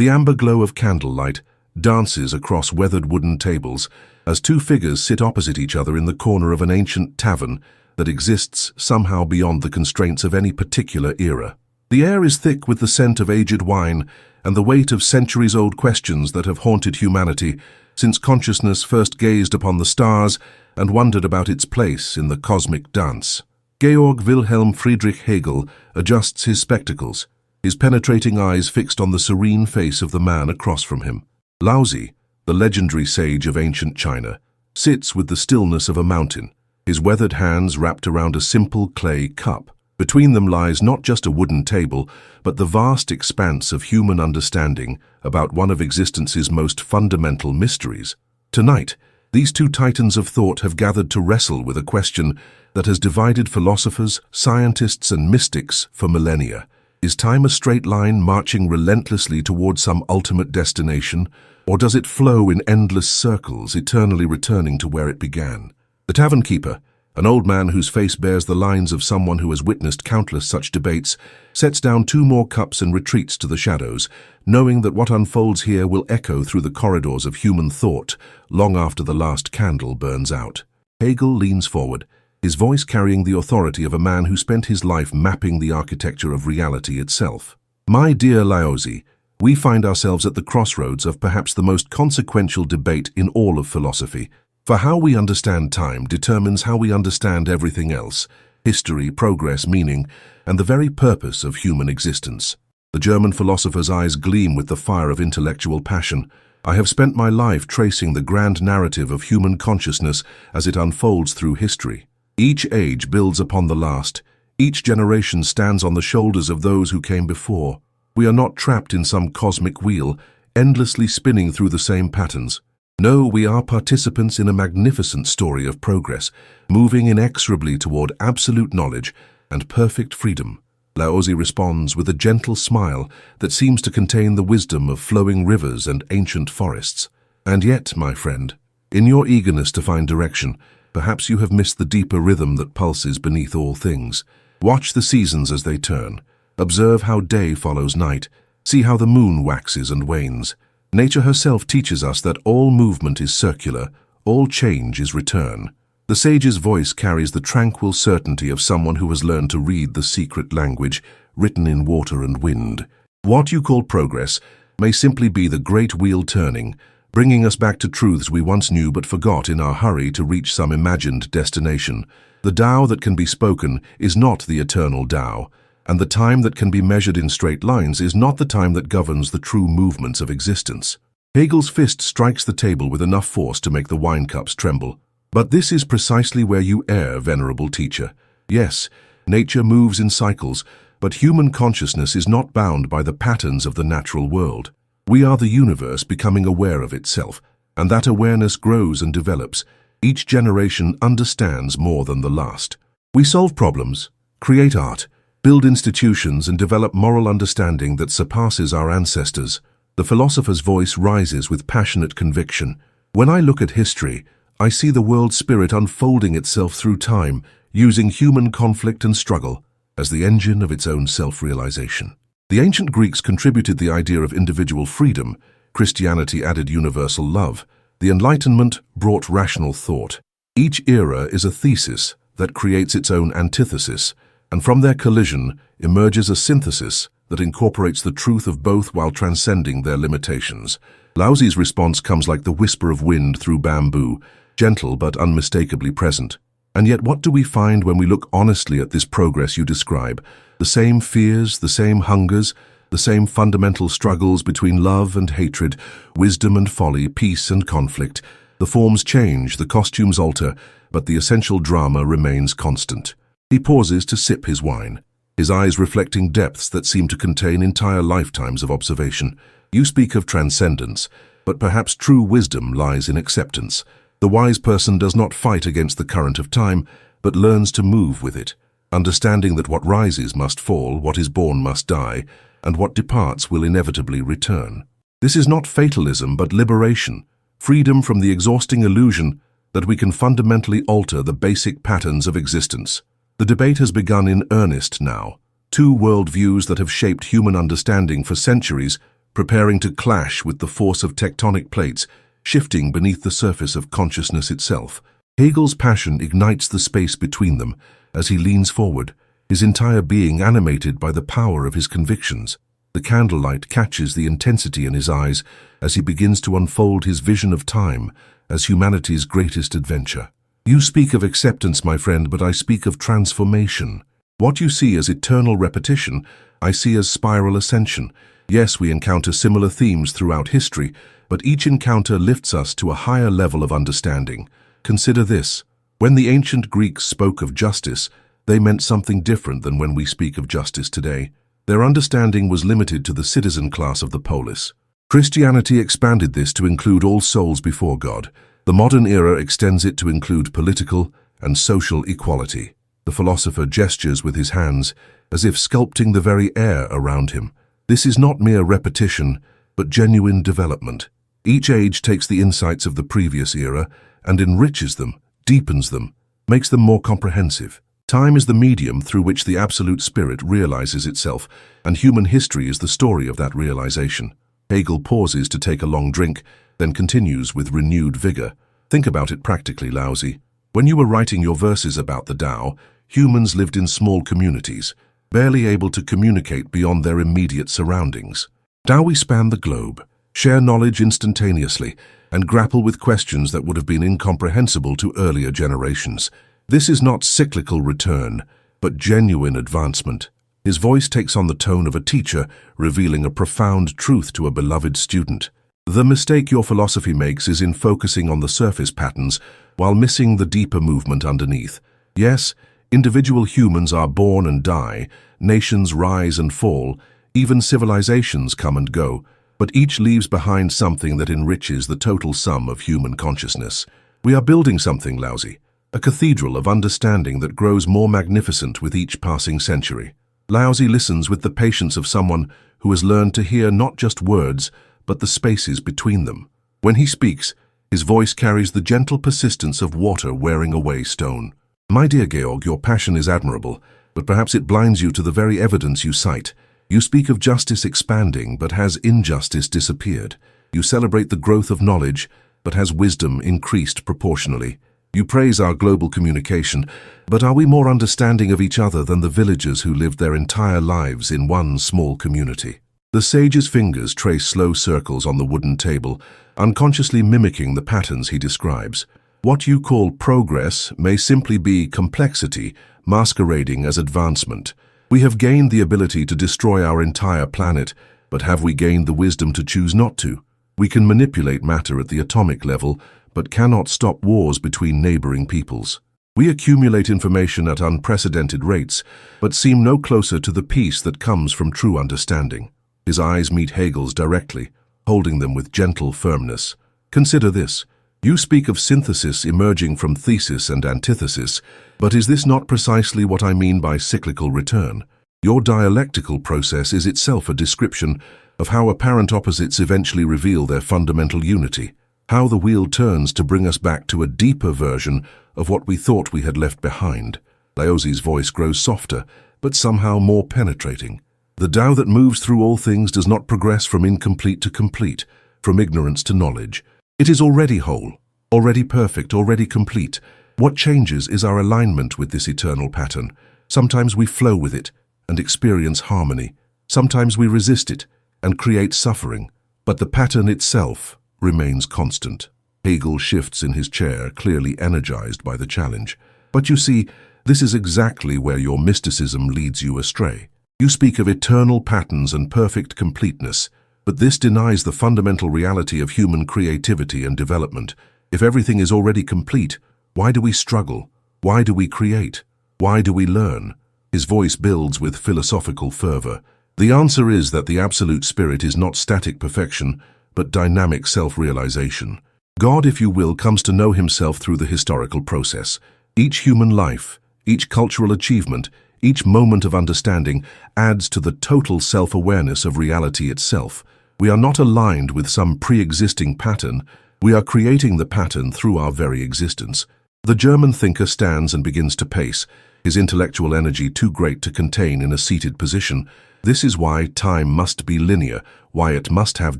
The amber glow of candlelight dances across weathered wooden tables as two figures sit opposite each other in the corner of an ancient tavern that exists somehow beyond the constraints of any particular era. The air is thick with the scent of aged wine and the weight of centuries-old questions that have haunted humanity since consciousness first gazed upon the stars and wondered about its place in the cosmic dance. Georg Wilhelm Friedrich Hegel adjusts his spectacles, his penetrating eyes fixed on the serene face of the man across from him. Laozi, the legendary sage of ancient China, sits with the stillness of a mountain, his weathered hands wrapped around a simple clay cup. Between them lies not just a wooden table, but the vast expanse of human understanding about one of existence's most fundamental mysteries. Tonight, these two titans of thought have gathered to wrestle with a question that has divided philosophers, scientists, and mystics for millennia. Is time a straight line marching relentlessly toward some ultimate destination, or does it flow in endless circles, eternally returning to where it began? The tavern keeper, an old man whose face bears the lines of someone who has witnessed countless such debates, sets down two more cups and retreats to the shadows, knowing that what unfolds here will echo through the corridors of human thought long after the last candle burns out. Hegel leans forward, his voice carrying the authority of a man who spent his life mapping the architecture of reality itself. My dear Laozi, we find ourselves at the crossroads of perhaps the most consequential debate in all of philosophy. For how we understand time determines how we understand everything else: history, progress, meaning, and the very purpose of human existence. The German philosopher's eyes gleam with the fire of intellectual passion. I have spent my life tracing the grand narrative of human consciousness as it unfolds through history. Each age builds upon the last. Each generation stands on the shoulders of those who came before. We are not trapped in some cosmic wheel, endlessly spinning through the same patterns. No, we are participants in a magnificent story of progress, moving inexorably toward absolute knowledge and perfect freedom. Laozi responds with a gentle smile that seems to contain the wisdom of flowing rivers and ancient forests. And yet, my friend, in your eagerness to find direction, perhaps you have missed the deeper rhythm that pulses beneath all things. Watch the seasons as they turn. Observe how day follows night. See how the moon waxes and wanes. Nature herself teaches us that all movement is circular, all change is return. The sage's voice carries the tranquil certainty of someone who has learned to read the secret language written in water and wind. What you call progress may simply be the great wheel turning, bringing us back to truths we once knew but forgot in our hurry to reach some imagined destination. The Tao that can be spoken is not the eternal Tao, and the time that can be measured in straight lines is not the time that governs the true movements of existence. Hegel's fist strikes the table with enough force to make the wine cups tremble. But this is precisely where you err, venerable teacher. Yes, nature moves in cycles, but human consciousness is not bound by the patterns of the natural world. We are the universe becoming aware of itself, and that awareness grows and develops. Each generation understands more than the last. We solve problems, create art, build institutions, and develop moral understanding that surpasses our ancestors. The philosopher's voice rises with passionate conviction. When I look at history, I see the world spirit unfolding itself through time, using human conflict and struggle as the engine of its own self-realization. The ancient Greeks contributed the idea of individual freedom. Christianity added universal love. The Enlightenment brought rational thought. Each era is a thesis that creates its own antithesis, and from their collision emerges a synthesis that incorporates the truth of both while transcending their limitations. Laozi's response comes like the whisper of wind through bamboo, gentle but unmistakably present. And yet what do we find when we look honestly at this progress you describe? The same fears, the same hungers, the same fundamental struggles between love and hatred, wisdom and folly, peace and conflict. The forms change, the costumes alter, but the essential drama remains constant. He pauses to sip his wine, his eyes reflecting depths that seem to contain entire lifetimes of observation. You speak of transcendence, but perhaps true wisdom lies in acceptance. The wise person does not fight against the current of time, but learns to move with it, understanding that what rises must fall, what is born must die, and what departs will inevitably return. This is not fatalism, but liberation, freedom from the exhausting illusion that we can fundamentally alter the basic patterns of existence. The debate has begun in earnest now. Two worldviews that have shaped human understanding for centuries preparing to clash with the force of tectonic plates, shifting beneath the surface of consciousness itself. Hegel's passion ignites the space between them as he leans forward, his entire being animated by the power of his convictions. The candlelight catches the intensity in his eyes as he begins to unfold his vision of time as humanity's greatest adventure. You speak of acceptance, my friend, but I speak of transformation. What you see as eternal repetition, I see as spiral ascension. Yes, we encounter similar themes throughout history, but each encounter lifts us to a higher level of understanding. Consider this. When the ancient Greeks spoke of justice, they meant something different than when we speak of justice today. Their understanding was limited to the citizen class of the polis. Christianity expanded this to include all souls before God. The modern era extends it to include political and social equality. The philosopher gestures with his hands, as if sculpting the very air around him. This is not mere repetition, but genuine development. Each age takes the insights of the previous era and enriches them, deepens them, makes them more comprehensive. Time is the medium through which the absolute spirit realizes itself, and human history is the story of that realization. Hegel pauses to take a long drink, then continues with renewed vigor. Think about it practically, Laozi. When you were writing your verses about the Tao, humans lived in small communities, barely able to communicate beyond their immediate surroundings. Now we span the globe, share knowledge instantaneously, and grapple with questions that would have been incomprehensible to earlier generations. This is not cyclical return, but genuine advancement. His voice takes on the tone of a teacher, revealing a profound truth to a beloved student. The mistake your philosophy makes is in focusing on the surface patterns while missing the deeper movement underneath. Yes, individual humans are born and die, nations rise and fall, even civilizations come and go, but each leaves behind something that enriches the total sum of human consciousness. We are building something, Laozi, a cathedral of understanding that grows more magnificent with each passing century. Laozi listens with the patience of someone who has learned to hear not just words, but the spaces between them. When he speaks, his voice carries the gentle persistence of water wearing away stone. My dear Georg, your passion is admirable, but perhaps it blinds you to the very evidence you cite. You speak of justice expanding, but has injustice disappeared? You celebrate the growth of knowledge, but has wisdom increased proportionally? You praise our global communication, but are we more understanding of each other than the villagers who lived their entire lives in one small community? The sage's fingers trace slow circles on the wooden table, unconsciously mimicking the patterns he describes. What you call progress may simply be complexity, masquerading as advancement. We have gained the ability to destroy our entire planet, but have we gained the wisdom to choose not to? We can manipulate matter at the atomic level, but cannot stop wars between neighboring peoples. We accumulate information at unprecedented rates, but seem no closer to the peace that comes from true understanding. His eyes meet Hegel's directly, holding them with gentle firmness. Consider this. You speak of synthesis emerging from thesis and antithesis, but is this not precisely what I mean by cyclical return? Your dialectical process is itself a description of how apparent opposites eventually reveal their fundamental unity, how the wheel turns to bring us back to a deeper version of what we thought we had left behind. Laozi's voice grows softer, but somehow more penetrating. The Tao that moves through all things does not progress from incomplete to complete, from ignorance to knowledge. It is already whole, already perfect, already complete. What changes is our alignment with this eternal pattern. Sometimes we flow with it and experience harmony. Sometimes we resist it and create suffering. But the pattern itself remains constant. Hegel shifts in his chair, clearly energized by the challenge. But you see, this is exactly where your mysticism leads you astray. You speak of eternal patterns and perfect completeness, but this denies the fundamental reality of human creativity and development. If everything is already complete, why do we struggle? Why do we create? Why do we learn? His voice builds with philosophical fervor. The answer is that the absolute spirit is not static perfection, but dynamic self-realization. God, if you will, comes to know himself through the historical process. Each human life, each cultural achievement, each moment of understanding adds to the total self-awareness of reality itself. We are not aligned with some pre-existing pattern. We are creating the pattern through our very existence. The German thinker stands and begins to pace, his intellectual energy too great to contain in a seated position. This is why time must be linear, why it must have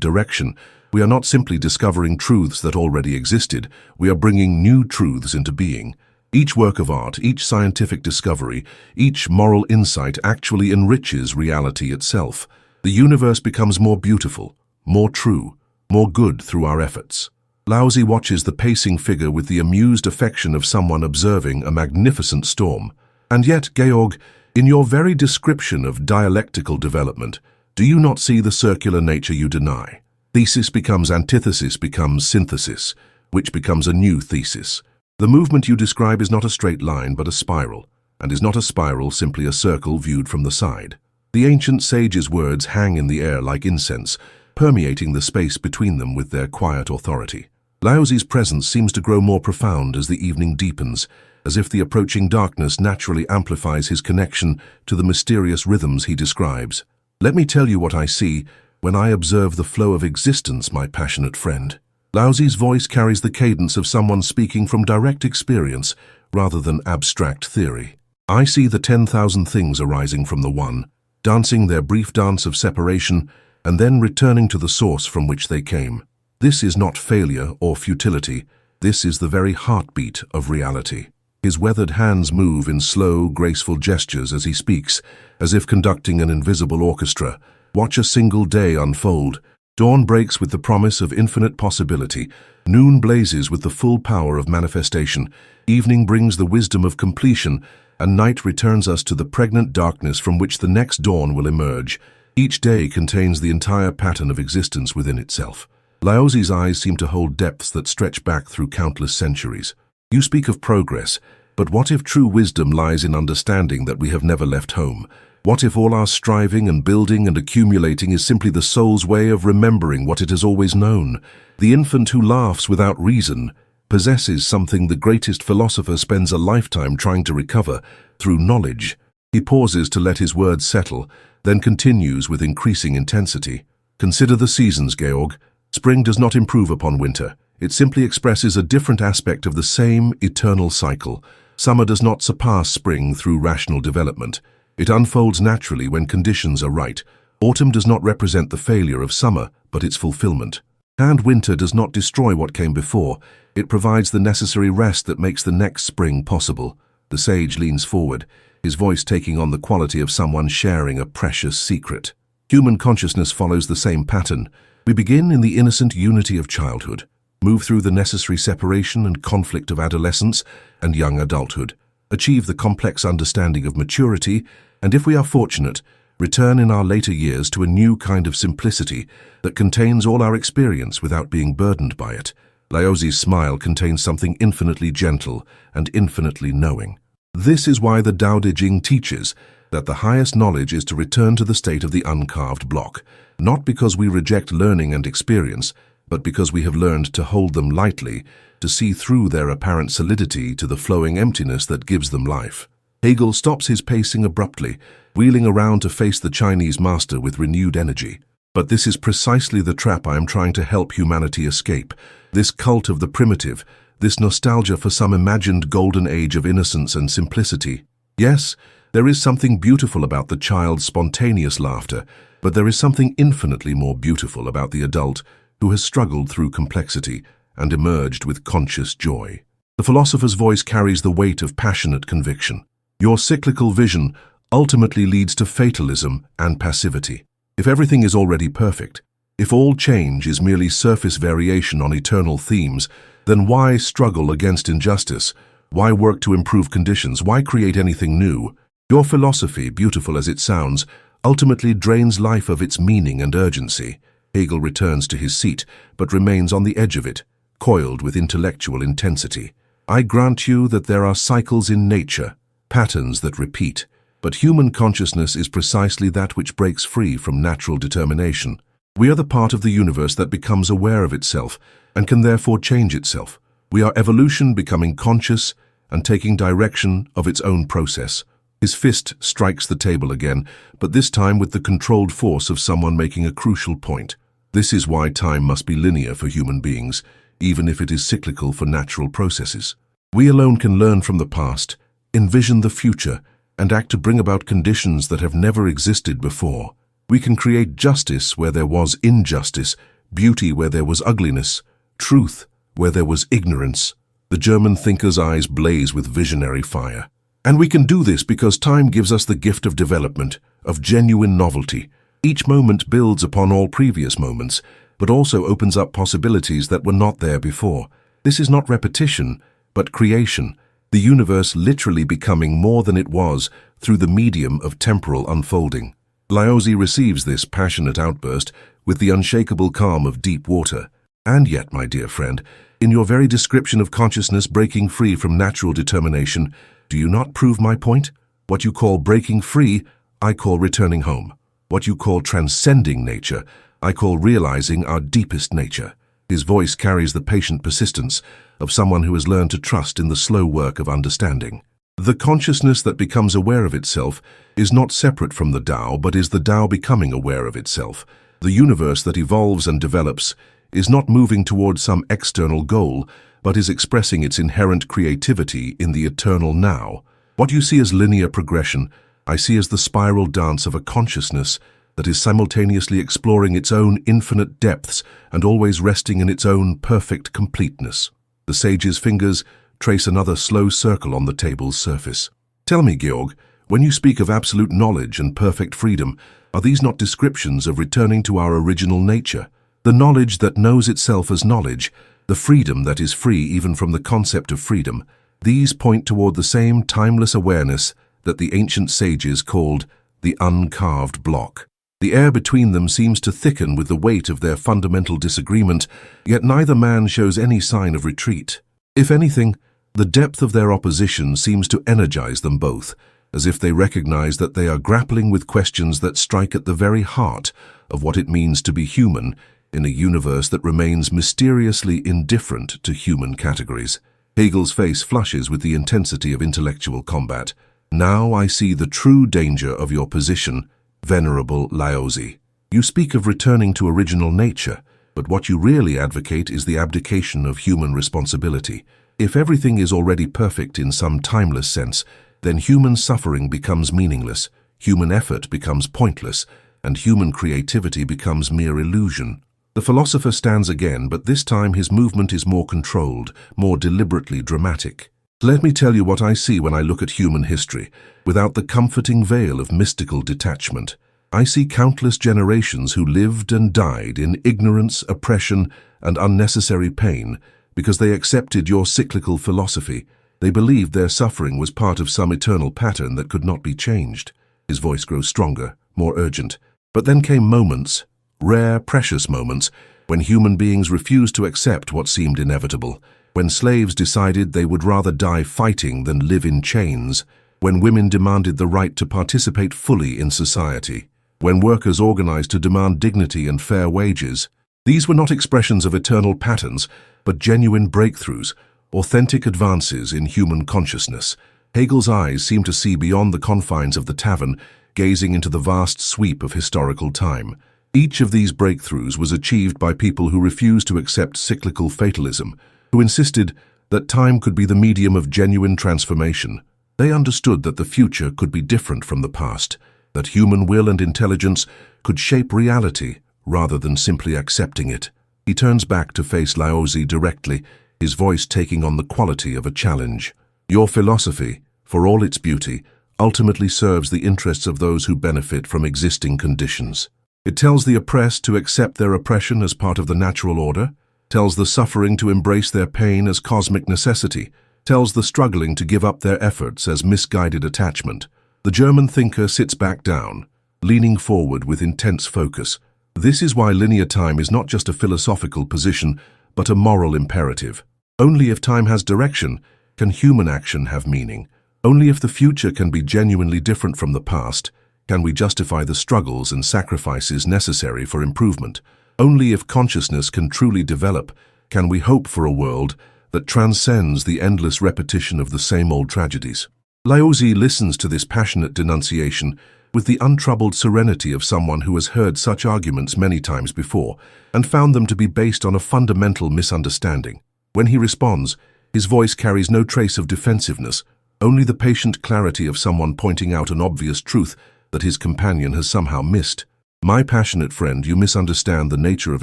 direction. We are not simply discovering truths that already existed, we are bringing new truths into being. Each work of art, each scientific discovery, each moral insight actually enriches reality itself. The universe becomes more beautiful, more true, more good through our efforts. Laozi watches the pacing figure with the amused affection of someone observing a magnificent storm. And yet, Georg, in your very description of dialectical development, do you not see the circular nature you deny? Thesis becomes antithesis, becomes synthesis, which becomes a new thesis. The movement you describe is not a straight line but a spiral, and is not a spiral simply a circle viewed from the side. The ancient sages' words hang in the air like incense, permeating the space between them with their quiet authority. Laozi's presence seems to grow more profound as the evening deepens, as if the approaching darkness naturally amplifies his connection to the mysterious rhythms he describes. Let me tell you what I see when I observe the flow of existence, my passionate friend. Laozi's voice carries the cadence of someone speaking from direct experience rather than abstract theory. I see the 10,000 things arising from the One, dancing their brief dance of separation and then returning to the source from which they came. This is not failure or futility. This is the very heartbeat of reality. His weathered hands move in slow, graceful gestures as he speaks, as if conducting an invisible orchestra. Watch a single day unfold. Dawn breaks with the promise of infinite possibility. Noon blazes with the full power of manifestation. Evening brings the wisdom of completion, and night returns us to the pregnant darkness from which the next dawn will emerge. Each day contains the entire pattern of existence within itself. Laozi's eyes seem to hold depths that stretch back through countless centuries. You speak of progress, but what if true wisdom lies in understanding that we have never left home? What if all our striving and building and accumulating is simply the soul's way of remembering what it has always known? The infant who laughs without reason possesses something the greatest philosopher spends a lifetime trying to recover through knowledge. He pauses to let his words settle, then continues with increasing intensity. Consider the seasons, Georg. Spring does not improve upon winter. It simply expresses a different aspect of the same eternal cycle. Summer does not surpass spring through rational development. It unfolds naturally when conditions are right. Autumn does not represent the failure of summer, but its fulfillment. And winter does not destroy what came before. It provides the necessary rest that makes the next spring possible. The sage leans forward, his voice taking on the quality of someone sharing a precious secret. Human consciousness follows the same pattern. We begin in the innocent unity of childhood, move through the necessary separation and conflict of adolescence and young adulthood, achieve the complex understanding of maturity, and if we are fortunate, return in our later years to a new kind of simplicity that contains all our experience without being burdened by it. Laozi's smile contains something infinitely gentle and infinitely knowing. This is why the Tao Te Ching teaches that the highest knowledge is to return to the state of the uncarved block, not because we reject learning and experience, but because we have learned to hold them lightly, to see through their apparent solidity to the flowing emptiness that gives them life. Hegel stops his pacing abruptly, wheeling around to face the Chinese master with renewed energy. But this is precisely the trap I am trying to help humanity escape. This cult of the primitive, this nostalgia for some imagined golden age of innocence and simplicity. Yes, there is something beautiful about the child's spontaneous laughter, but there is something infinitely more beautiful about the adult who has struggled through complexity and emerged with conscious joy. The philosopher's voice carries the weight of passionate conviction. Your cyclical vision ultimately leads to fatalism and passivity. If everything is already perfect, if all change is merely surface variation on eternal themes, then why struggle against injustice? Why work to improve conditions? Why create anything new? Your philosophy, beautiful as it sounds, ultimately drains life of its meaning and urgency. Hegel returns to his seat, but remains on the edge of it, coiled with intellectual intensity. I grant you that there are cycles in nature, patterns that repeat, but human consciousness is precisely that which breaks free from natural determination. We are the part of the universe that becomes aware of itself and can therefore change itself. We are evolution becoming conscious and taking direction of its own process. His fist strikes the table again, but this time with the controlled force of someone making a crucial point. This is why time must be linear for human beings, even if it is cyclical for natural processes. We alone can learn from the past, envision the future, and act to bring about conditions that have never existed before. We can create justice where there was injustice, beauty where there was ugliness, truth where there was ignorance. The German thinker's eyes blaze with visionary fire. And we can do this because time gives us the gift of development, of genuine novelty. Each moment builds upon all previous moments, but also opens up possibilities that were not there before. This is not repetition, but creation, the universe literally becoming more than it was through the medium of temporal unfolding. Laozi receives this passionate outburst with the unshakable calm of deep water. And yet, my dear friend, in your very description of consciousness breaking free from natural determination, do you not prove my point? What you call breaking free, I call returning home. What you call transcending nature, I call realizing our deepest nature. His voice carries the patient persistence of someone who has learned to trust in the slow work of understanding. The consciousness that becomes aware of itself is not separate from the Tao, but is the Tao becoming aware of itself. The universe that evolves and develops is not moving towards some external goal, but is expressing its inherent creativity in the eternal now. What you see as linear progression, I see as the spiral dance of a consciousness that is simultaneously exploring its own infinite depths and always resting in its own perfect completeness. The sage's fingers trace another slow circle on the table's surface. Tell me, Georg, when you speak of absolute knowledge and perfect freedom, are these not descriptions of returning to our original nature? The knowledge that knows itself as knowledge, the freedom that is free even from the concept of freedom, these point toward the same timeless awareness that the ancient sages called the uncarved block. The air between them seems to thicken with the weight of their fundamental disagreement, yet neither man shows any sign of retreat. If anything, the depth of their opposition seems to energize them both, as if they recognize that they are grappling with questions that strike at the very heart of what it means to be human in a universe that remains mysteriously indifferent to human categories. Hegel's face flushes with the intensity of intellectual combat. Now I see the true danger of your position, Venerable Laozi. You speak of returning to original nature, but what you really advocate is the abdication of human responsibility. If everything is already perfect in some timeless sense, then human suffering becomes meaningless, human effort becomes pointless, and human creativity becomes mere illusion. The philosopher stands again, but this time his movement is more controlled, more deliberately dramatic. Let me tell you what I see when I look at human history, without the comforting veil of mystical detachment. I see countless generations who lived and died in ignorance, oppression, and unnecessary pain because they accepted your cyclical philosophy. They believed their suffering was part of some eternal pattern that could not be changed. His voice grows stronger, more urgent. But then came moments, rare, precious moments, when human beings refused to accept what seemed inevitable, when slaves decided they would rather die fighting than live in chains, when women demanded the right to participate fully in society, when workers organized to demand dignity and fair wages. These were not expressions of eternal patterns, but genuine breakthroughs, authentic advances in human consciousness. Hegel's eyes seemed to see beyond the confines of the tavern, gazing into the vast sweep of historical time. Each of these breakthroughs was achieved by people who refused to accept cyclical fatalism, who insisted that time could be the medium of genuine transformation. They understood that the future could be different from the past, that human will and intelligence could shape reality rather than simply accepting it. He turns back to face Laozi directly, his voice taking on the quality of a challenge. Your philosophy, for all its beauty, ultimately serves the interests of those who benefit from existing conditions. It tells the oppressed to accept their oppression as part of the natural order, tells the suffering to embrace their pain as cosmic necessity, tells the struggling to give up their efforts as misguided attachment. The German thinker sits back down, leaning forward with intense focus. This is why linear time is not just a philosophical position, but a moral imperative. Only if time has direction can human action have meaning. Only if the future can be genuinely different from the past can we justify the struggles and sacrifices necessary for improvement. Only if consciousness can truly develop can we hope for a world that transcends the endless repetition of the same old tragedies. Laozi listens to this passionate denunciation with the untroubled serenity of someone who has heard such arguments many times before and found them to be based on a fundamental misunderstanding. When he responds, his voice carries no trace of defensiveness, only the patient clarity of someone pointing out an obvious truth that his companion has somehow missed. My passionate friend, you misunderstand the nature of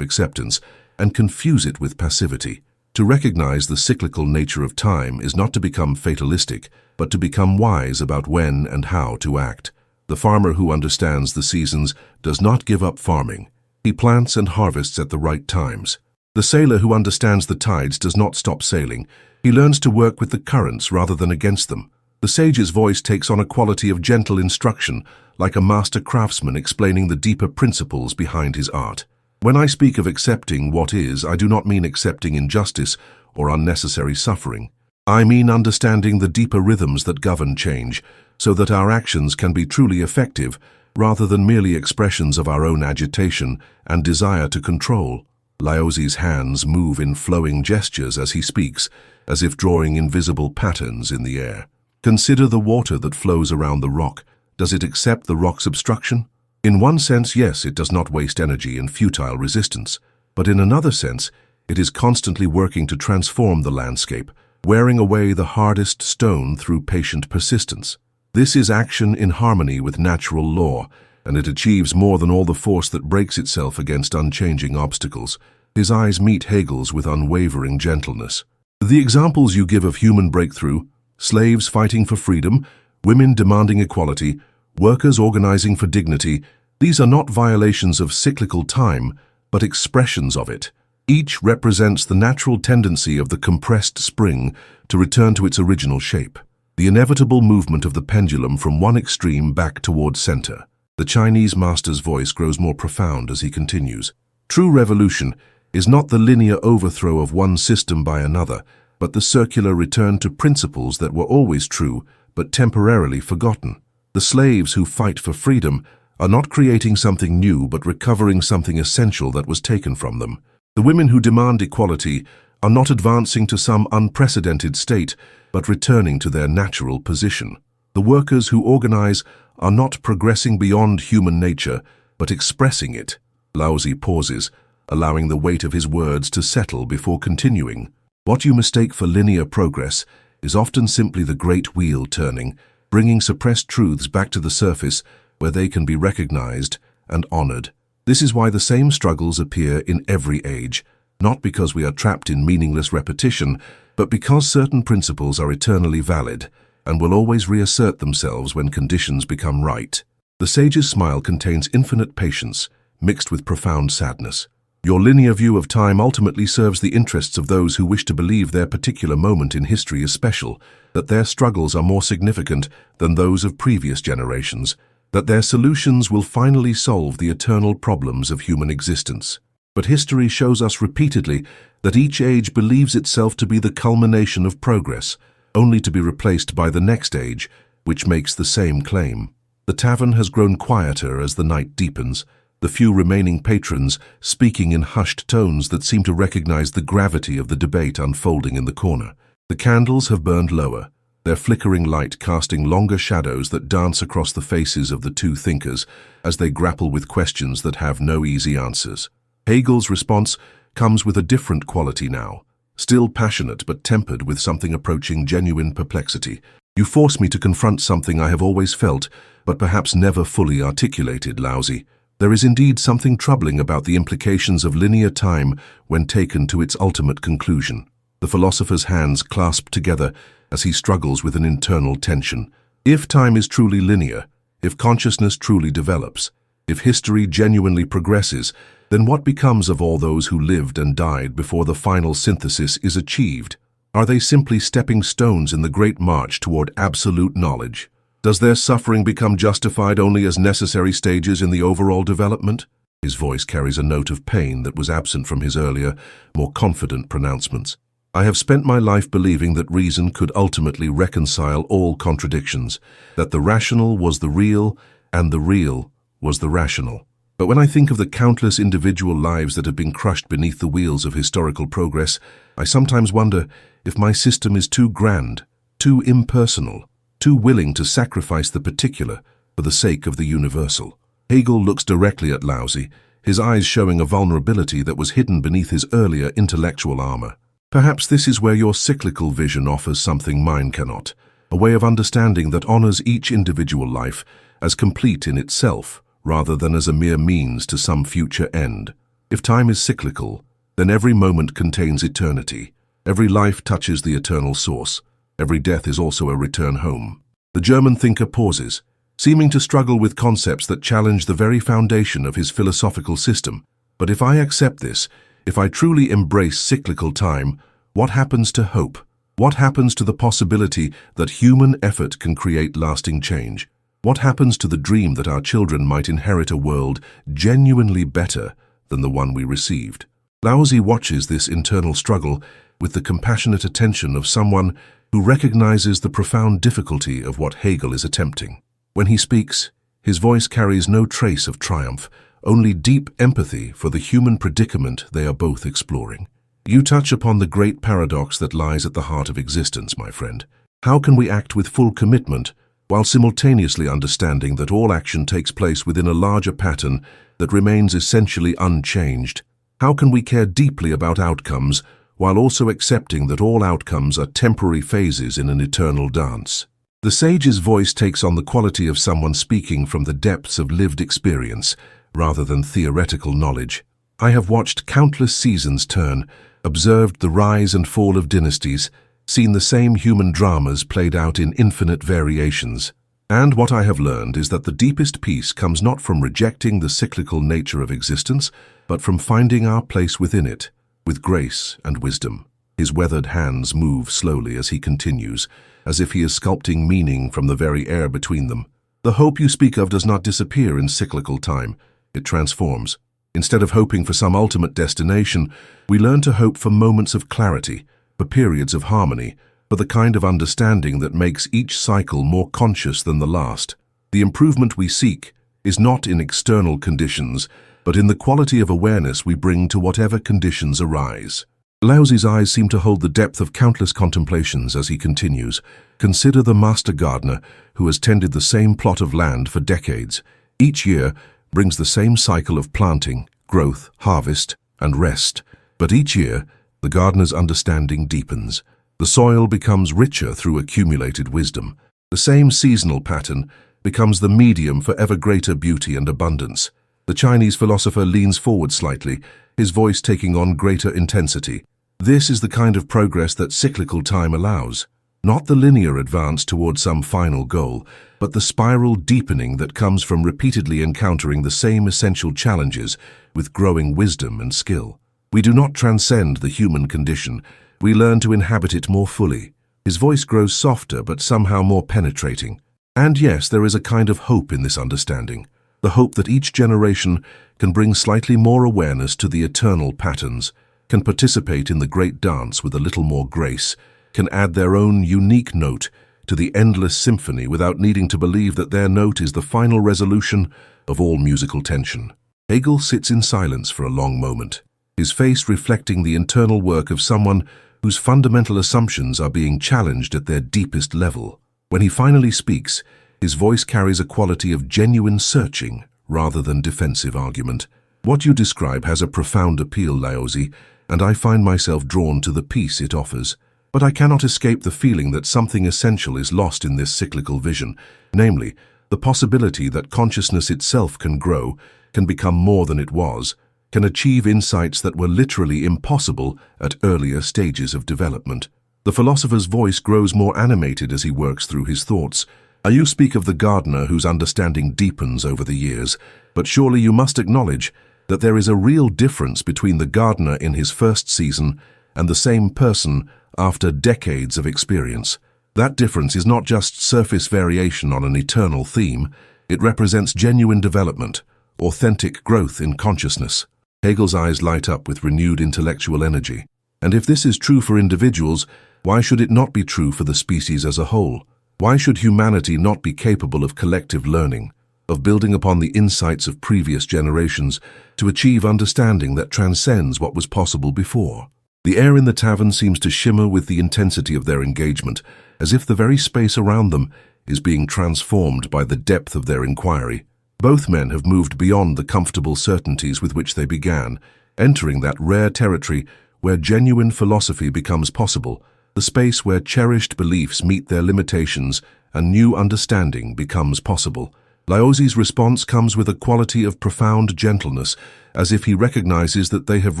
acceptance and confuse it with passivity. To recognize the cyclical nature of time is not to become fatalistic, but to become wise about when and how to act. The farmer who understands the seasons does not give up farming. He plants and harvests at the right times. The sailor who understands the tides does not stop sailing. He learns to work with the currents rather than against them. The sage's voice takes on a quality of gentle instruction, like a master craftsman explaining the deeper principles behind his art. When I speak of accepting what is, I do not mean accepting injustice or unnecessary suffering. I mean understanding the deeper rhythms that govern change, so that our actions can be truly effective, rather than merely expressions of our own agitation and desire to control. Laozi's hands move in flowing gestures as he speaks, as if drawing invisible patterns in the air. Consider the water that flows around the rock. Does it accept the rock's obstruction? In one sense, yes, it does not waste energy in futile resistance. But in another sense, it is constantly working to transform the landscape, wearing away the hardest stone through patient persistence. This is action in harmony with natural law, and it achieves more than all the force that breaks itself against unchanging obstacles. His eyes meet Hegel's with unwavering gentleness. The examples you give of human breakthrough, slaves fighting for freedom, women demanding equality, workers organizing for dignity, these are not violations of cyclical time, but expressions of it. Each represents the natural tendency of the compressed spring to return to its original shape, the inevitable movement of the pendulum from one extreme back toward center. The Chinese master's voice grows more profound as he continues. True revolution is not the linear overthrow of one system by another, but the circular return to principles that were always true, but temporarily forgotten. The slaves who fight for freedom are not creating something new, but recovering something essential that was taken from them. The women who demand equality are not advancing to some unprecedented state, but returning to their natural position. The workers who organize are not progressing beyond human nature, but expressing it. Laozi pauses, allowing the weight of his words to settle before continuing. What you mistake for linear progress is often simply the great wheel turning, bringing suppressed truths back to the surface where they can be recognized and honored. This is why the same struggles appear in every age, not because we are trapped in meaningless repetition, but because certain principles are eternally valid and will always reassert themselves when conditions become right. The sage's smile contains infinite patience, mixed with profound sadness. Your linear view of time ultimately serves the interests of those who wish to believe their particular moment in history is special, that their struggles are more significant than those of previous generations, that their solutions will finally solve the eternal problems of human existence. But history shows us repeatedly that each age believes itself to be the culmination of progress, only to be replaced by the next age, which makes the same claim. The tavern has grown quieter as the night deepens, the few remaining patrons speaking in hushed tones that seem to recognize the gravity of the debate unfolding in the corner. The candles have burned lower, their flickering light casting longer shadows that dance across the faces of the two thinkers as they grapple with questions that have no easy answers. Hegel's response comes with a different quality now, still passionate but tempered with something approaching genuine perplexity. You force me to confront something I have always felt, but perhaps never fully articulated, Laozi. There is indeed something troubling about the implications of linear time when taken to its ultimate conclusion. The philosopher's hands clasp together as he struggles with an internal tension. If time is truly linear, if consciousness truly develops, if history genuinely progresses, then what becomes of all those who lived and died before the final synthesis is achieved? Are they simply stepping stones in the great march toward absolute knowledge? Does their suffering become justified only as necessary stages in the overall development? His voice carries a note of pain that was absent from his earlier, more confident pronouncements. I have spent my life believing that reason could ultimately reconcile all contradictions, that the rational was the real and the real was the rational. But when I think of the countless individual lives that have been crushed beneath the wheels of historical progress, I sometimes wonder if my system is too grand, too impersonal, too willing to sacrifice the particular for the sake of the universal. Hegel looks directly at Laozi, his eyes showing a vulnerability that was hidden beneath his earlier intellectual armor. Perhaps this is where your cyclical vision offers something mine cannot. a way of understanding that honors each individual life as complete in itself, rather than as a mere means to some future end. If time is cyclical, then every moment contains eternity. Every life touches the eternal source. Every death is also a return home. The German thinker pauses, seeming to struggle with concepts that challenge the very foundation of his philosophical system. But if I accept this, if I truly embrace cyclical time, what happens to hope? What happens to the possibility that human effort can create lasting change? What happens to the dream that our children might inherit a world genuinely better than the one we received? Laozi watches this internal struggle with the compassionate attention of someone who recognizes the profound difficulty of what Hegel is attempting. When he speaks, his voice carries no trace of triumph, only deep empathy for the human predicament they are both exploring. You touch upon the great paradox that lies at the heart of existence, my friend. How can we act with full commitment while simultaneously understanding that all action takes place within a larger pattern that remains essentially unchanged? How can we care deeply about outcomes while also accepting that all outcomes are temporary phases in an eternal dance? The sage's voice takes on the quality of someone speaking from the depths of lived experience rather than theoretical knowledge. I have watched countless seasons turn, observed the rise and fall of dynasties, seen the same human dramas played out in infinite variations. And what I have learned is that the deepest peace comes not from rejecting the cyclical nature of existence, but from finding our place within it, with grace and wisdom. His weathered hands move slowly as he continues, as if he is sculpting meaning from the very air between them. The hope you speak of does not disappear in cyclical time. It transforms. Instead of hoping for some ultimate destination, we learn to hope for moments of clarity, for periods of harmony, for the kind of understanding that makes each cycle more conscious than the last. The improvement we seek is not in external conditions, but in the quality of awareness we bring to whatever conditions arise. Laozi's eyes seem to hold the depth of countless contemplations as he continues. Consider the master gardener who has tended the same plot of land for decades. Each year brings the same cycle of planting, growth, harvest, and rest. But each year, the gardener's understanding deepens. The soil becomes richer through accumulated wisdom. The same seasonal pattern becomes the medium for ever greater beauty and abundance. The Chinese philosopher leans forward slightly, his voice taking on greater intensity. This is the kind of progress that cyclical time allows. Not the linear advance towards some final goal, but the spiral deepening that comes from repeatedly encountering the same essential challenges with growing wisdom and skill. We do not transcend the human condition, we learn to inhabit it more fully. His voice grows softer but somehow more penetrating. And yes, there is a kind of hope in this understanding. The hope that each generation can bring slightly more awareness to the eternal patterns, can participate in the great dance with a little more grace, can add their own unique note to the endless symphony without needing to believe that their note is the final resolution of all musical tension. Hegel sits in silence for a long moment, his face reflecting the internal work of someone whose fundamental assumptions are being challenged at their deepest level. When he finally speaks, his voice carries a quality of genuine searching rather than defensive argument. What you describe has a profound appeal, Laozi, and I find myself drawn to the peace it offers. But I cannot escape the feeling that something essential is lost in this cyclical vision, namely, the possibility that consciousness itself can grow, can become more than it was, can achieve insights that were literally impossible at earlier stages of development. The philosopher's voice grows more animated as he works through his thoughts. You speak of the gardener whose understanding deepens over the years, but surely you must acknowledge that there is a real difference between the gardener in his first season and the same person after decades of experience. That difference is not just surface variation on an eternal theme, it represents genuine development, authentic growth in consciousness. Hegel's eyes light up with renewed intellectual energy. And if this is true for individuals, why should it not be true for the species as a whole? Why should humanity not be capable of collective learning, of building upon the insights of previous generations to achieve understanding that transcends what was possible before? The air in the tavern seems to shimmer with the intensity of their engagement, as if the very space around them is being transformed by the depth of their inquiry. Both men have moved beyond the comfortable certainties with which they began, entering that rare territory where genuine philosophy becomes possible, the space where cherished beliefs meet their limitations and new understanding becomes possible. Laozi's response comes with a quality of profound gentleness, as if he recognizes that they have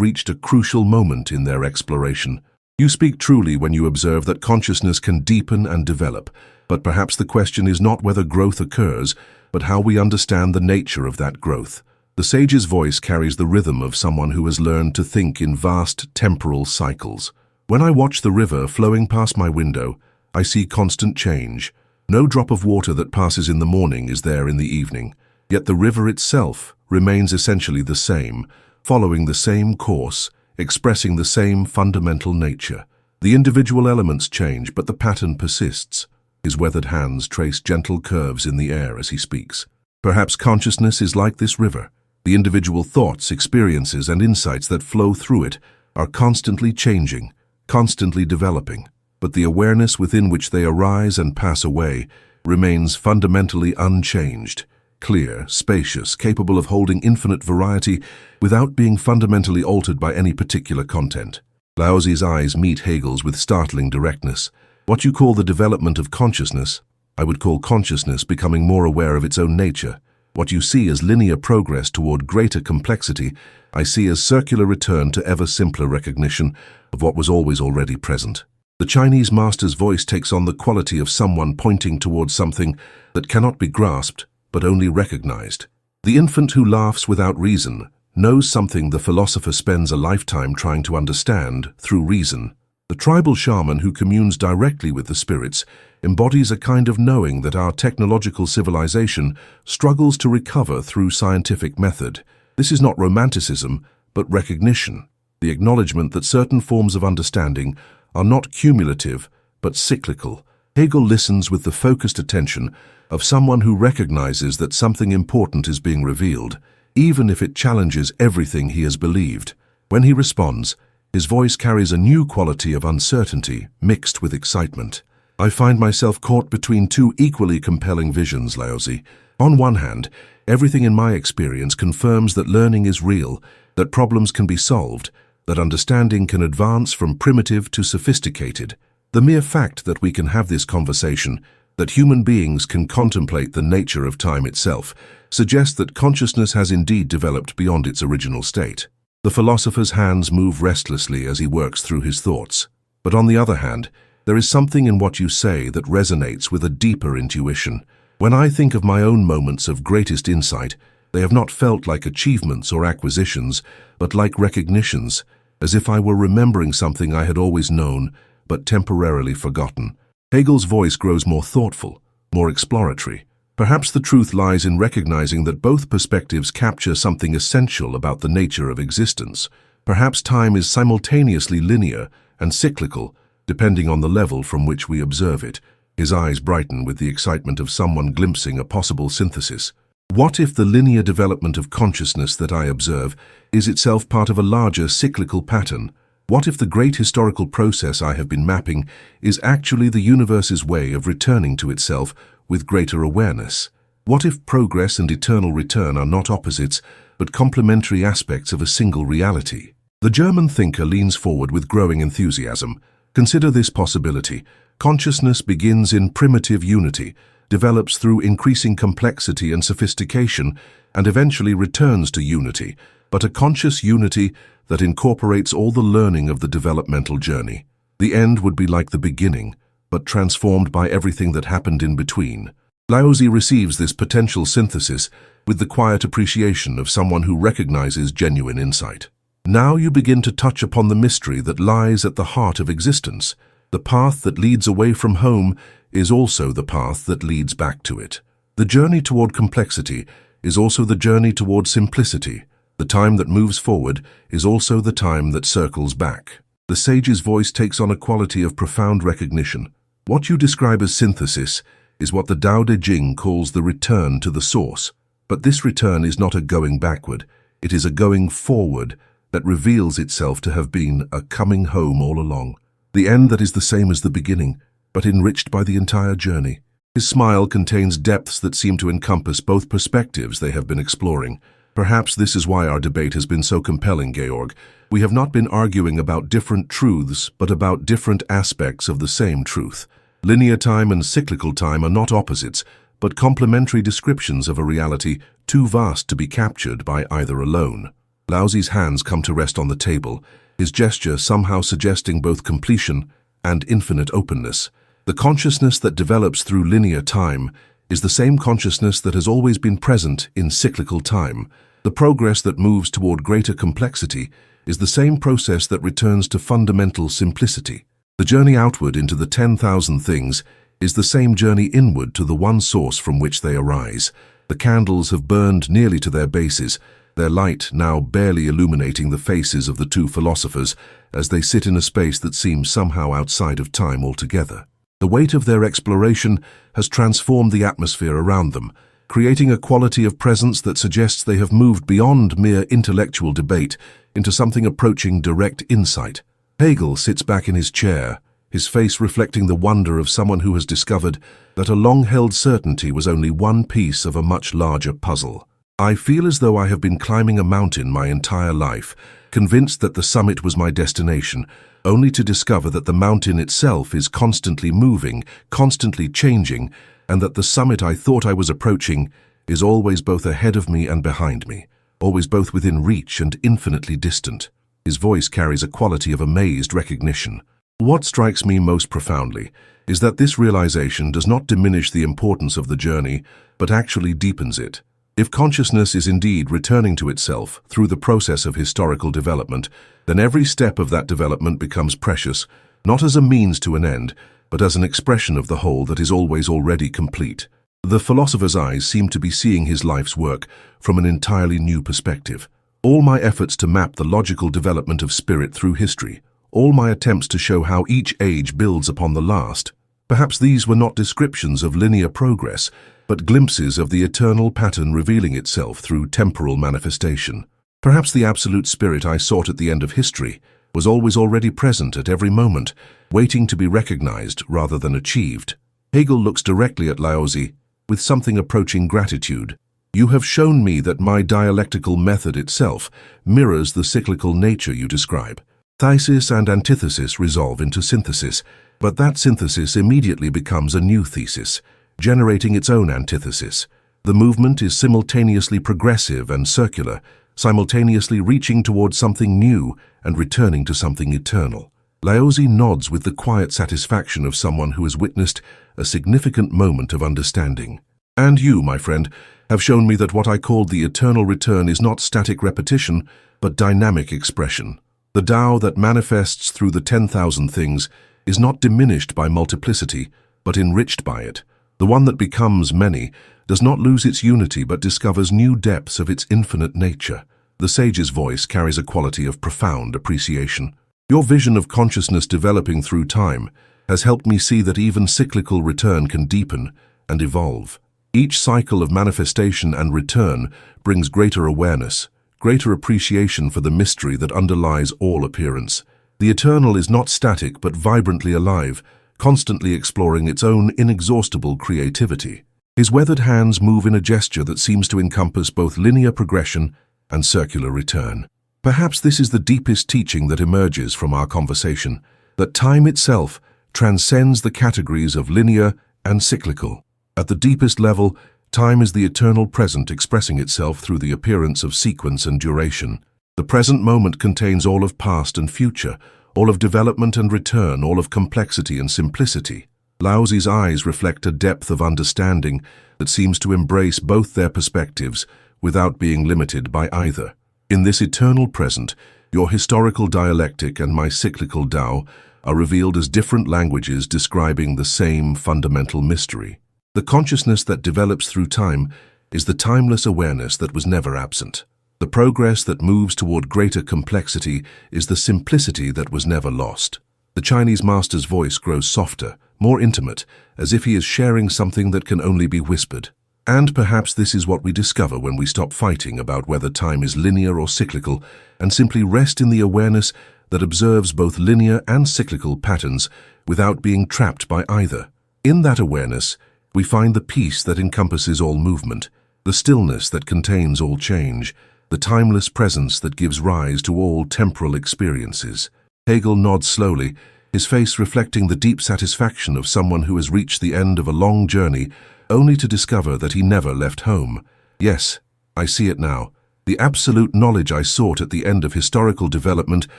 reached a crucial moment in their exploration. You speak truly when you observe that consciousness can deepen and develop, but perhaps the question is not whether growth occurs, but how we understand the nature of that growth. The sage's voice carries the rhythm of someone who has learned to think in vast temporal cycles. When I watch the river flowing past my window, I see constant change. No drop of water that passes in the morning is there in the evening, yet the river itself remains essentially the same, following the same course, expressing the same fundamental nature. The individual elements change, but the pattern persists. His weathered hands trace gentle curves in the air as he speaks. Perhaps consciousness is like this river. The individual thoughts, experiences, and insights that flow through it are constantly changing, constantly developing, but the awareness within which they arise and pass away remains fundamentally unchanged, clear, spacious, capable of holding infinite variety without being fundamentally altered by any particular content. Laozi's eyes meet Hegel's with startling directness. What you call the development of consciousness, I would call consciousness becoming more aware of its own nature. What you see as linear progress toward greater complexity, I see as circular return to ever simpler recognition of what was always already present. The Chinese master's voice takes on the quality of someone pointing towards something that cannot be grasped, but only recognized. The infant who laughs without reason knows something the philosopher spends a lifetime trying to understand through reason. The tribal shaman who communes directly with the spirits embodies a kind of knowing that our technological civilization struggles to recover through scientific method. This is not romanticism, but recognition, the acknowledgement that certain forms of understanding are not cumulative, but cyclical. Hegel listens with the focused attention of someone who recognizes that something important is being revealed, even if it challenges everything he has believed. When he responds, his voice carries a new quality of uncertainty mixed with excitement. I find myself caught between two equally compelling visions, Laozi. On one hand, everything in my experience confirms that learning is real, that problems can be solved, that understanding can advance from primitive to sophisticated. The mere fact that we can have this conversation, that human beings can contemplate the nature of time itself, suggests that consciousness has indeed developed beyond its original state. The philosopher's hands move restlessly as he works through his thoughts. But on the other hand, there is something in what you say that resonates with a deeper intuition. When I think of my own moments of greatest insight, they have not felt like achievements or acquisitions, but like recognitions, as if I were remembering something I had always known, but temporarily forgotten. Hegel's voice grows more thoughtful, more exploratory. Perhaps the truth lies in recognizing that both perspectives capture something essential about the nature of existence. Perhaps time is simultaneously linear and cyclical, depending on the level from which we observe it. His eyes brighten with the excitement of someone glimpsing a possible synthesis. What if the linear development of consciousness that I observe is itself part of a larger cyclical pattern? What if the great historical process I have been mapping is actually the universe's way of returning to itself with greater awareness? What if progress and eternal return are not opposites, but complementary aspects of a single reality? The German thinker leans forward with growing enthusiasm. Consider this possibility. Consciousness begins in primitive unity, develops through increasing complexity and sophistication, and eventually returns to unity, but a conscious unity that incorporates all the learning of the developmental journey. The end would be like the beginning, but transformed by everything that happened in between. Laozi receives this potential synthesis with the quiet appreciation of someone who recognizes genuine insight. Now you begin to touch upon the mystery that lies at the heart of existence. The path that leads away from home is also the path that leads back to it. The journey toward complexity is also the journey toward simplicity. The time that moves forward is also the time that circles back. The sage's voice takes on a quality of profound recognition. What you describe as synthesis is what the Tao Te Ching calls the return to the source. But this return is not a going backward. It is a going forward that reveals itself to have been a coming home all along. The end that is the same as the beginning, but enriched by the entire journey. His smile contains depths that seem to encompass both perspectives they have been exploring. Perhaps this is why our debate has been so compelling, Georg. We have not been arguing about different truths, but about different aspects of the same truth. Linear time and cyclical time are not opposites, but complementary descriptions of a reality too vast to be captured by either alone. Laozi's hands come to rest on the table, his gesture somehow suggesting both completion and infinite openness. The consciousness that develops through linear time is the same consciousness that has always been present in cyclical time. The progress that moves toward greater complexity is the same process that returns to fundamental simplicity. The journey outward into the 10,000 things is the same journey inward to the one source from which they arise. The candles have burned nearly to their bases, their light now barely illuminating the faces of the two philosophers as they sit in a space that seems somehow outside of time altogether. The weight of their exploration has transformed the atmosphere around them, creating a quality of presence that suggests they have moved beyond mere intellectual debate into something approaching direct insight. Hegel sits back in his chair, his face reflecting the wonder of someone who has discovered that a long-held certainty was only one piece of a much larger puzzle. I feel as though I have been climbing a mountain my entire life, convinced that the summit was my destination, only to discover that the mountain itself is constantly moving, constantly changing, and that the summit I thought I was approaching is always both ahead of me and behind me, always both within reach and infinitely distant. His voice carries a quality of amazed recognition. What strikes me most profoundly is that this realization does not diminish the importance of the journey, but actually deepens it. If consciousness is indeed returning to itself through the process of historical development, then every step of that development becomes precious, not as a means to an end, but as an expression of the whole that is always already complete. The philosopher's eyes seem to be seeing his life's work from an entirely new perspective. All my efforts to map the logical development of spirit through history, all my attempts to show how each age builds upon the last, perhaps these were not descriptions of linear progress, but glimpses of the eternal pattern revealing itself through temporal manifestation. Perhaps the absolute spirit I sought at the end of history was always already present at every moment, waiting to be recognized rather than achieved. Hegel looks directly at Laozi with something approaching gratitude. You have shown me that my dialectical method itself mirrors the cyclical nature you describe. Thesis and antithesis resolve into synthesis, but that synthesis immediately becomes a new thesis, generating its own antithesis. The movement is simultaneously progressive and circular, simultaneously reaching towards something new and returning to something eternal. Laozi nods with the quiet satisfaction of someone who has witnessed a significant moment of understanding. And you, my friend, have shown me that what I called the eternal return is not static repetition, but dynamic expression. The Tao that manifests through the 10,000 things is not diminished by multiplicity, but enriched by it. The one that becomes many does not lose its unity but discovers new depths of its infinite nature. The sage's voice carries a quality of profound appreciation. Your vision of consciousness developing through time has helped me see that even cyclical return can deepen and evolve. Each cycle of manifestation and return brings greater awareness, greater appreciation for the mystery that underlies all appearance. The eternal is not static but vibrantly alive, constantly exploring its own inexhaustible creativity. His weathered hands move in a gesture that seems to encompass both linear progression and circular return. Perhaps this is the deepest teaching that emerges from our conversation, that time itself transcends the categories of linear and cyclical. At the deepest level, time is the eternal present expressing itself through the appearance of sequence and duration. The present moment contains all of past and future, all of development and return, all of complexity and simplicity. Laozi's eyes reflect a depth of understanding that seems to embrace both their perspectives without being limited by either. In this eternal present, your historical dialectic and my cyclical Tao are revealed as different languages describing the same fundamental mystery. The consciousness that develops through time is the timeless awareness that was never absent. The progress that moves toward greater complexity is the simplicity that was never lost. The Chinese master's voice grows softer, more intimate, as if he is sharing something that can only be whispered. And perhaps this is what we discover when we stop fighting about whether time is linear or cyclical and simply rest in the awareness that observes both linear and cyclical patterns without being trapped by either. In that awareness, we find the peace that encompasses all movement, the stillness that contains all change, the timeless presence that gives rise to all temporal experiences. Hegel nods slowly, his face reflecting the deep satisfaction of someone who has reached the end of a long journey only to discover that he never left home. Yes, I see it now. The absolute knowledge I sought at the end of historical development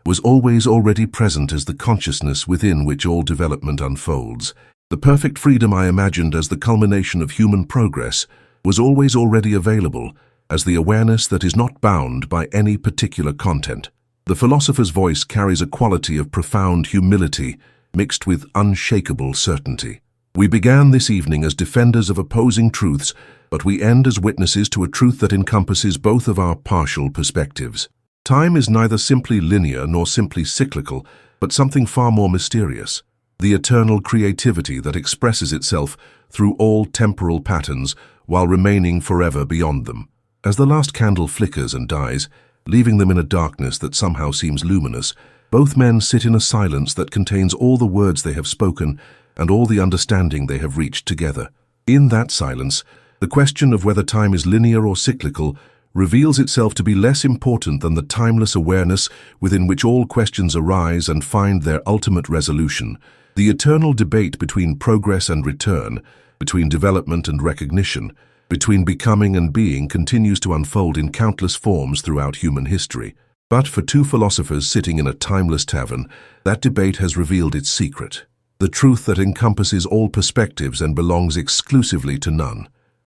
was always already present as the consciousness within which all development unfolds. The perfect freedom I imagined as the culmination of human progress was always already available as the awareness that is not bound by any particular content. The philosopher's voice carries a quality of profound humility mixed with unshakable certainty. We began this evening as defenders of opposing truths, but we end as witnesses to a truth that encompasses both of our partial perspectives. Time is neither simply linear nor simply cyclical, but something far more mysterious. The eternal creativity that expresses itself through all temporal patterns while remaining forever beyond them. As the last candle flickers and dies, leaving them in a darkness that somehow seems luminous, both men sit in a silence that contains all the words they have spoken and all the understanding they have reached together. In that silence, the question of whether time is linear or cyclical reveals itself to be less important than the timeless awareness within which all questions arise and find their ultimate resolution. The eternal debate between progress and return, between development and recognition, between becoming and being continues to unfold in countless forms throughout human history. But for two philosophers sitting in a timeless tavern, that debate has revealed its secret, the truth that encompasses all perspectives and belongs exclusively to none.